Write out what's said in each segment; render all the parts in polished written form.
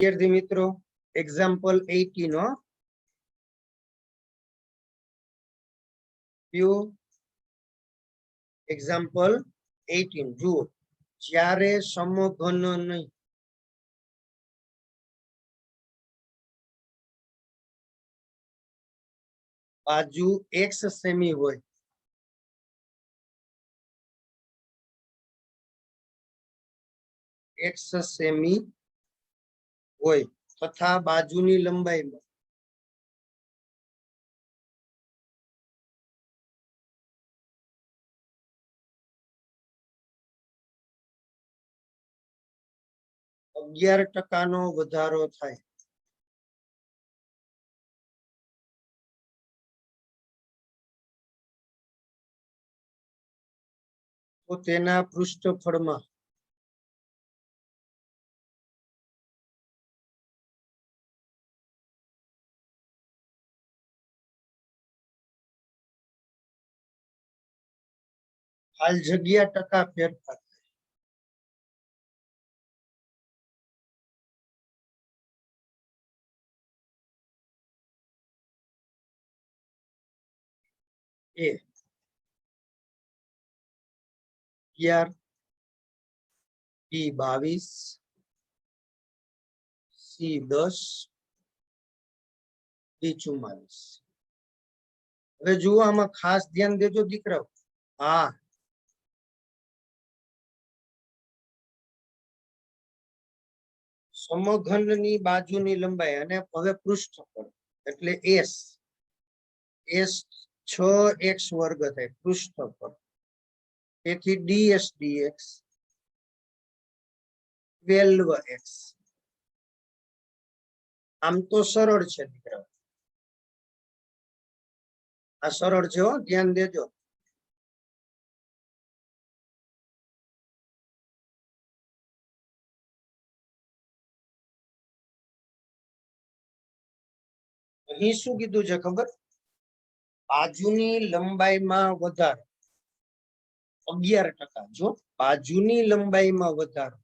विद्यार्थी मित्रों example 18 example 18 जुओ જ્યારે સમઘનની બાજુ x સેમી હોય x સેમી હોય તથા બાજુની લંબાઈમાં નો વધારો થાય તો તેના પૃષ્ઠફળમાં હાલ જગ્યા ટકા ફેરફાર એ 11 B 22 C 10 D 44 હવે જુઓ આમાં ખાસ ધ્યાન દેજો દીકરાઓ હા સમઘનની બાજુની લંબાઈ અને હવે પૃષ્ઠફળ એટલે s 6x વર્ગ થાય પૃષ્ઠફળ તેથી ds dx 12x આમ તો સરળ છે દીકરાઓ આ સરળ છે હો ધ્યાન દેજો અહીં શું કીધું છે ખબર બાજુની લંબાઈમાં વધારો 11% જો બાજુની લંબાઈમાં વધારો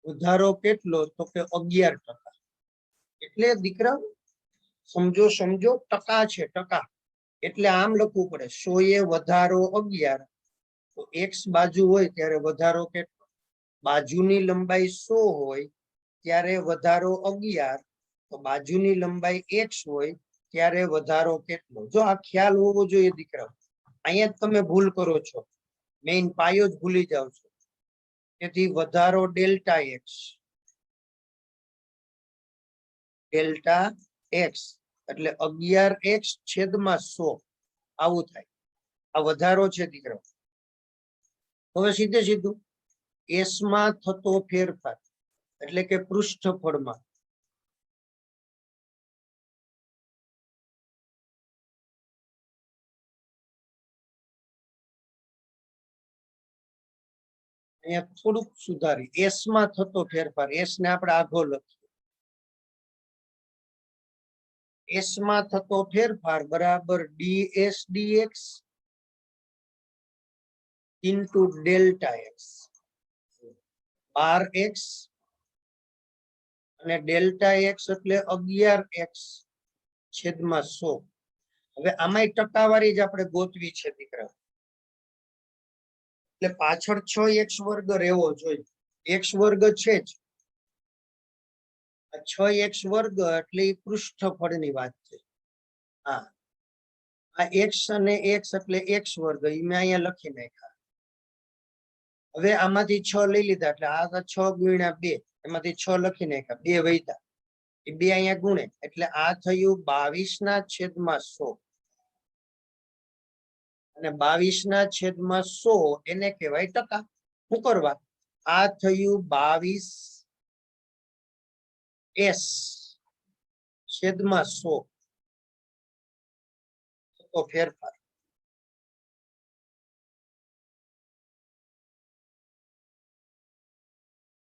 વધારો કેટલો તો કે 11% એટલે દીકરા સમજો ટકા છે ટકા એટલે આમ લખવું પડે 100 એ વધારો 11 તો x બાજુ હોય ત્યારે વધારો કેટલો બાજુની લંબાઈ 100 હોય ત્યારે વધારો 11 તો બાજુની લંબાઈ x હોય ત્યારે વધારો કેટલો જો આ ખ્યાલ હોવો જોઈએ દીકરાઓ અહીંયા જ તમે ભૂલ કરો છો મેઈન પાયો જ ભૂલી જાવ છો તેથી વધારો ડેલ્ટા x એટલે 11x છેદમાં 100 આવું થાય આ વધારો છે દીકરાઓ હવે સીધે સીધું s માં થતો ફેરફાર એટલે કે પૃષ્ઠફળમાં અહીંયા થોડુંક સુધારી s માં થતો ફેરફાર s ને આપણે આઘો લખીએ s માં થતો ફેરફાર બરાબર ds dx into delta x 12x અને ડેલ્ટા x એટલે 11x છેદમાં 100 હવે આમાંય ટકાવારી જ આપણે ગોતવી છે દીકરા એટલે પાછળ 6x વર્ગ રહેવો જોઈએ x વર્ગ છે જ 6x વર્ગ એટલે પૃષ્ઠફળની વાત છે હા આ x અને x એટલે x વર્ગ એ મેં અહીંયા લખી નાખ્યા હવે આમાંથી 6 લઈ લીધા એટલે આ 6 ગુણ્યા 2 એમાંથી 6 લખી નાખ્યા 2 વધ્યા એ 2 અહીંયા ગુણે એટલે આ થયું 22 ના છેદમાં 100 અને 22 ના છેદમાં 100 એને કહેવાય ટકા શું કરવા આ થયું 22s છેદમાં 100 તો ફેરફાર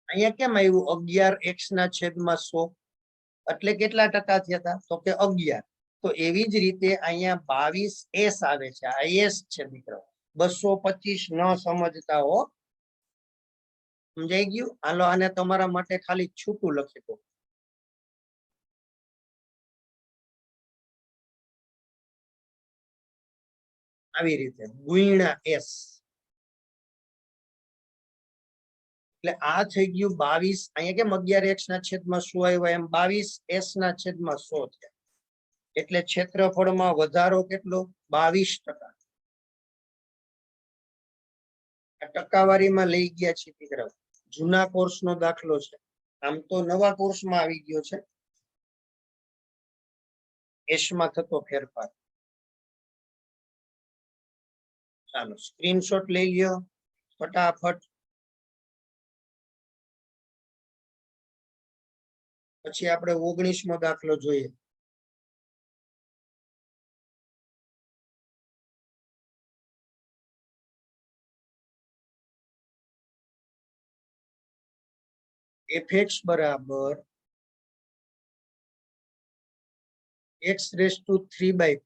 અહીંયા કેમ આવ્યું 11x ના છેદમાં 100 એટલે કેટલા ટકા થયા હતા તો કે 11 તો એવી જ રીતે અહીંયા 22s આવે છે, આ s છે મિત્રો. 225 ન સમજતા હો. સમજાઈ ગયું? હાલો આને તમારા માટે ખાલી છૂટું લખી દો. આવી રીતે ગુણ્યા s. એટલે આ થઈ ગયું 22. અહીંયા કેમ 11x ના છેદમાં 100 આવ્યા એમ 22s ના છેદમાં 100 થયા. એટલે ક્ષેત્રફળમાં વધારો કેટલો? 22%. આ ટકાવારીમાં લઈ ગયા છે દીકરાઓ. જૂના કોર્સનો દાખલો છે, આમ તો નવા કોર્સમાં આવી ગયો છે. એશમાં થતો ફેરફાર. ચાલો સ્ક્રીનશોટ લઈ લ્યો ફટાફટ. પછી આપણે 19મો દાખલો જોઈએ. fx બરાબર x⁵3/5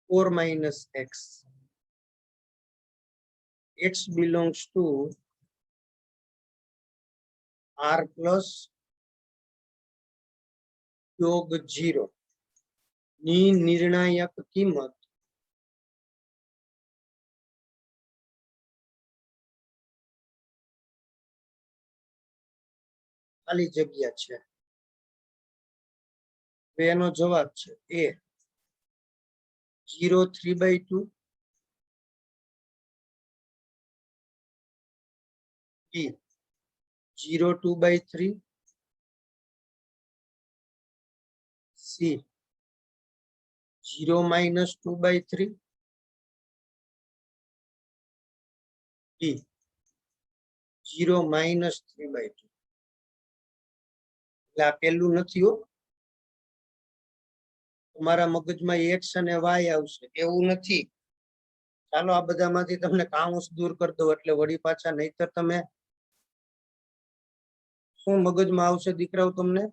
4 minus x. X belongs to r plus યોગ 0 ની નિર્ણાયક કિંમત ખાલી જગ્યા છે. એનો જવાબ છે એ 0.3/2, B 0.2/3, C 0-2/3, D 0-3/2. એટલે આ પેલું નથી હો. તમારા મગજમાં x અને y આવશે એવું નથી. ચાલો આ બધામાંથી તમને કાઉન્સ દૂર કરી દો એટલે વળી પાછા, નહીતર તમે શું મગજમાં આવશે દીકરાઓ? તમને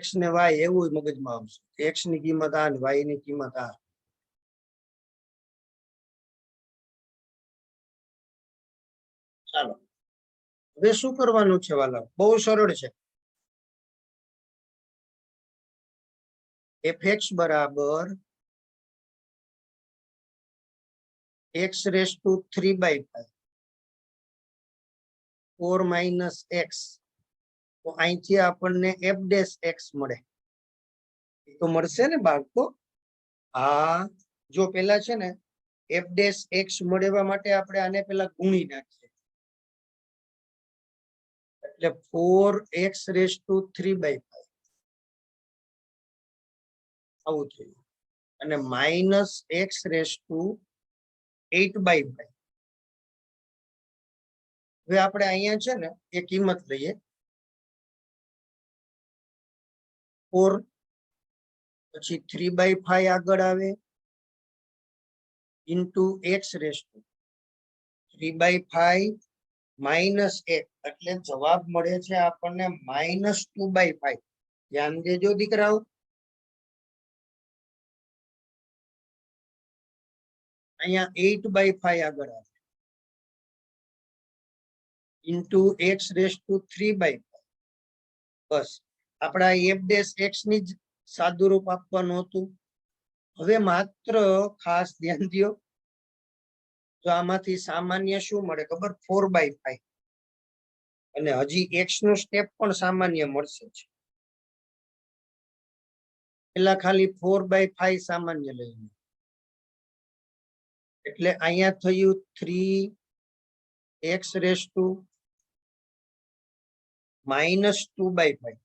x ને y એવું મગજમાં આવશે. x ની કિંમત આ ને y ની કિંમત આ. ચાલો હવે શું કરવાનું છે વાલા? બહુ સરળ છે. fx બરાબર x⁵3/5 4 minus x. તો અહીંથી આપણને f'(x) મળે. એ તો મળશે ને બાળકો? હા, જો પેલા છે ને f'(x) મળવા માટે આપણે આને પેલા ગુણી નાખીએ. એટલે 4x⁵3/5 આવું થયું. અને માઇનસ x⁵8/5. હવે આપણે અહીંયા છે ને એ કિંમત લઈએ 4, પછી 3/5 આગળ આવે ઇન્ટુ x⁵3/5 માઇનસ 1 એટલે જવાબ મળે છે આપણને -2/5. ધ્યાન દેજો દીકરાઓ. અહીંયા 8/5 આગળ આવે ઇન્ટુ x⁵3/5. બસ આપણા f'(x) ની જ સાદુરૂપ આપવાનું હતું. હવે માત્ર ખાસ ધ્યાન દો, તો આમાંથી સામાન્ય શું મળે ખબર? 4/5. અને હજી x નું સ્ટેપ પણ સામાન્ય મળશે. પેલા ખાલી 4/5 સામાન્ય લઈને, એટલે અહીંયા થયું 3x⁻²5.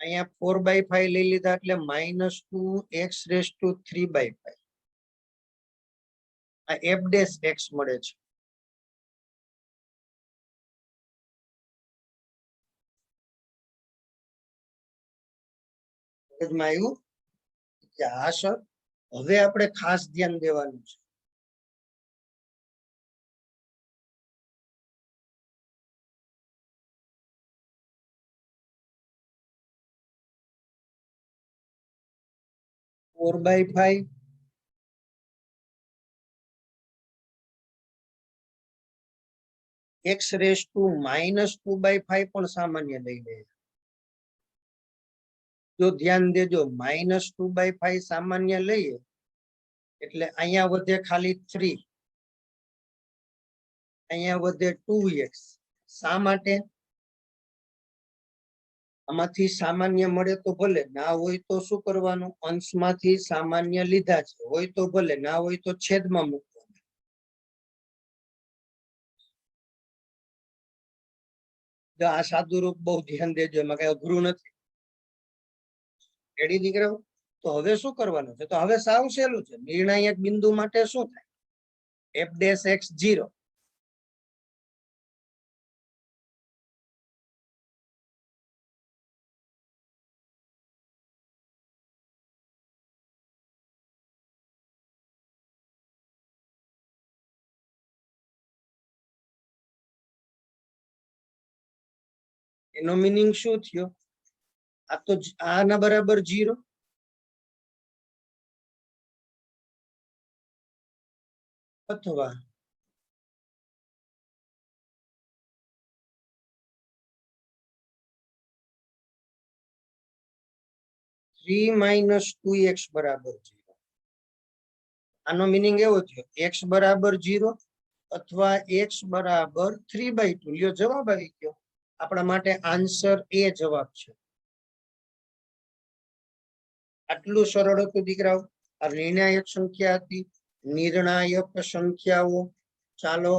અહીંયા 4/5 લઈ લીધા એટલે -2x⁵3/5. આ f'(x) મળે છે. આવ્યું કે હા સર? હવે આપણે ખાસ ધ્યાન દેવાનું છે. 4/5 x raised to -2/5 પણ સામાન્ય લઈ લે. જો ધ્યાન દેજો -2/5 સામાન્ય લઈએ એટલે અહીંયા વધે ખાલી 3, અહીંયા વધે 2x. શા માટે? આમાંથી સામાન્ય મળે તો ભલે, ના હોય તો શું કરવાનું? અંશમાંથી સામાન્ય લીધા છે, હોય તો ભલે, ના હોય તો છેદમાં મૂકવાનું. જો આ સાદું રૂપ બહુ ધ્યાન દેજો, એમાં કઈ અઘરું નથી. રેડી દીકરાઓ? તો હવે શું કરવાનું છે? તો હવે સાવ સહેલું છે. નિર્ણાયક બિંદુ માટે શું થાય? f'(x0) એનો મીનિંગ શું થયો? આ તો આના બરાબર 0, અથવા 3 - 2x બરાબર 0. આનો મીનિંગ એવો થયો, x બરાબર 0 અથવા x બરાબર 3/2. લ્યો, જવાબ આવી ગયો. આપણા માટે આન્સર એ જવાબ છે. આટલું સરળ હતું દીકરાઓ. આ નિર્ણાયક સંખ્યા હતી. નિર્ણાયક સંખ્યાઓ. ચાલો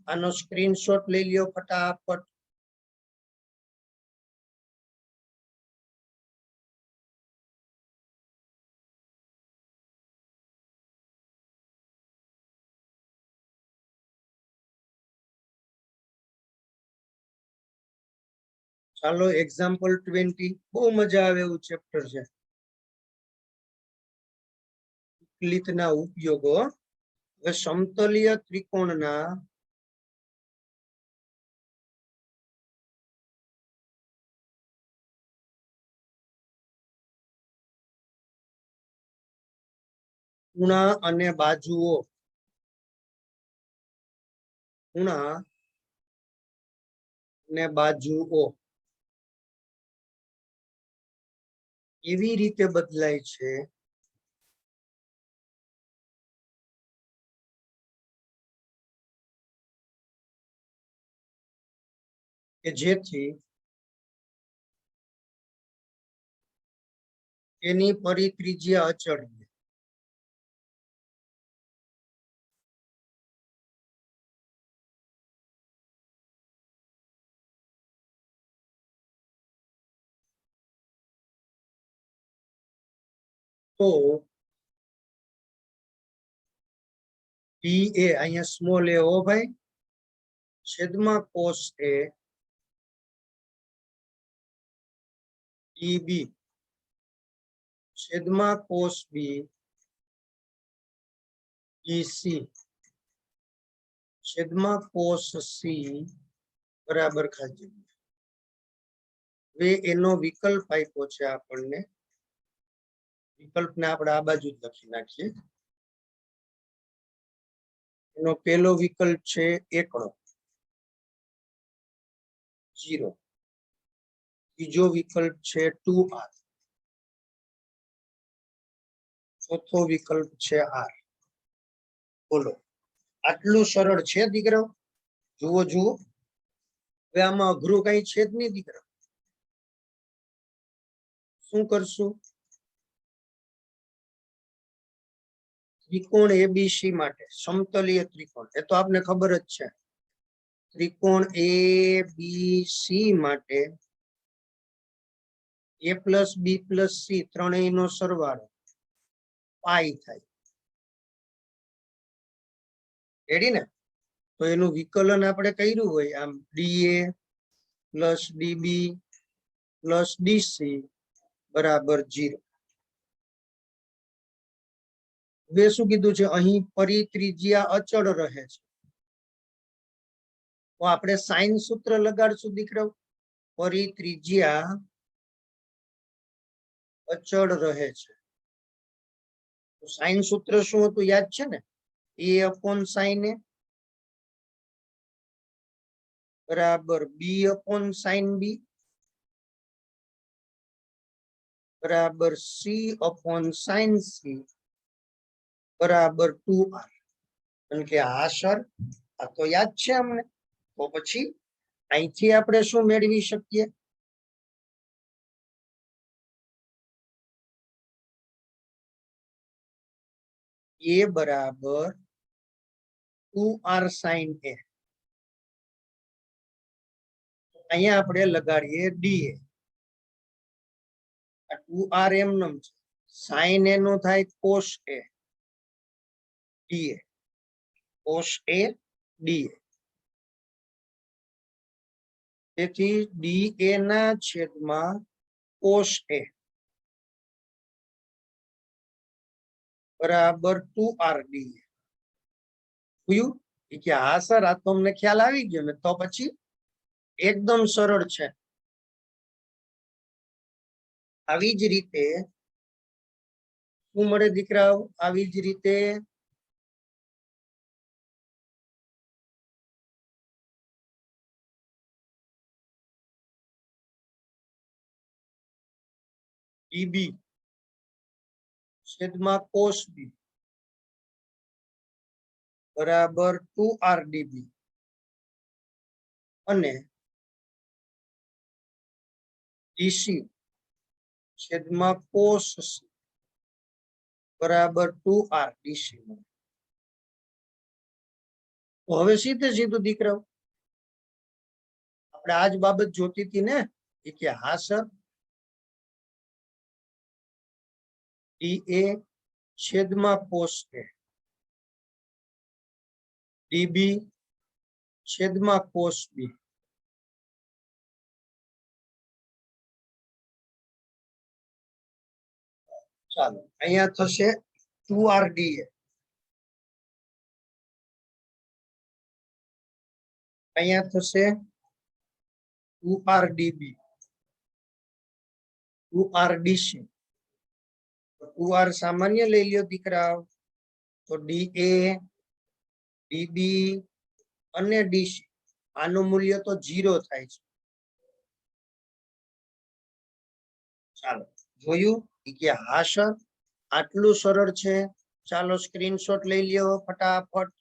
આનો સ્ક્રીનશોટ લઈ લ્યો ફટાફટ. ચાલો એક્ઝામ્પલ 20. બહુ મજા આવે એવું ચેપ્ટર છે. વિકલિતના ઉપયોગો. હવે સમતલીય ત્રિકોણના ખૂણા અને બાજુઓ. ખૂણા અને બાજુઓ એવી રીતે બદલાય છે કે જેથી એની પરિત્રિજ્યા અચળ છે. તો ડી એ અહીંયા સ્મોલ એ હો ભાઈ, છેદમાં કોસ એ ડીબી છેદમાં કોસ બી ડીસી છેદમાં કોસ સી બરાબર ખાલી. હવે એનો વિકલ્પ આપ્યો છે આપણને. વિકલ્પને આપણે આ બાજુ જ લખી નાખીએ. એનો પહેલો વિકલ્પ છે એકડો 0. બીજો વિકલ્પ છે 2r. ચોથો વિકલ્પ છે r. બોલો, આટલું સરળ છે દીકરાઓ? જુઓ જુઓ. હવે આમાં અઘરું કઈ છે જ નહીં દીકરા. શું કરશું? ત્રિકોણ એબીસી માટે સમતલીય ત્રિકોણ, એ તો આપને ખબર જ છે. ત્રિકોણ એબીસી માટે a + b + c ત્રણેયનો સરવાળો પાઈ થાય. રેડી ને? તો એનું વિકલન આપણે કર્યું હોય આમ dA + dB + dC બરાબર 0. હવે શું કીધું છે? અહીં પરિત્રિજ્યા અચળ રહે છે. તો આપણે સાઇન સૂત્ર લગાડશું દીકરાઓ. પરિત્રિજ્યા અચળ રહે છે. સાઇન સૂત્ર શું હતું યાદ છે ને? a upon sin a બરાબર b upon sin b બરાબર c upon sin c બરાબર 2r. કારણ કે આ સર આ તો યાદ છે અમને. તો પછી અહીંથી આપણે શું મેળવી શકીએ? a બરાબર 2r sin a. અહીંયા આપણે લગાડીએ dA. 2r એમનેમ છે. sin a નો થાય cos a dA. cos a dA. તેથી dA ના છેદમાં cos a બરાબર 2r dA. જોયું કે હા સર આ તો અમને ખ્યાલ આવી ગયો ને. તો પછી એકદમ સરળ છે. આવી જ રીતે શું મળે દીકરાઓ? આવી જ રીતે dB છેદમાં cos b બરાબર 2r dB અને dc છેદમાં cos c બરાબર 2r dc. તો હવે સીધે સીધું દીકરાઓ આપણે આજ બાબત જોતી હતી ને કે હા સર dA છેદમાં cos a dB છેદમાં cos b ચાલો અહીંયા થશે 2r dA. અહીંયા થશે 2r dB 2r dc. 2r સામાન્ય લઈ લ્યો દીકરાઓ. તો dA dB અને dc આનું મૂલ્ય તો 0 થાય છે. ચાલો જોયું કે હા સર આટલું સરળ છે. ચાલો સ્ક્રીનશોટ લઈ લ્યો ફટાફટ.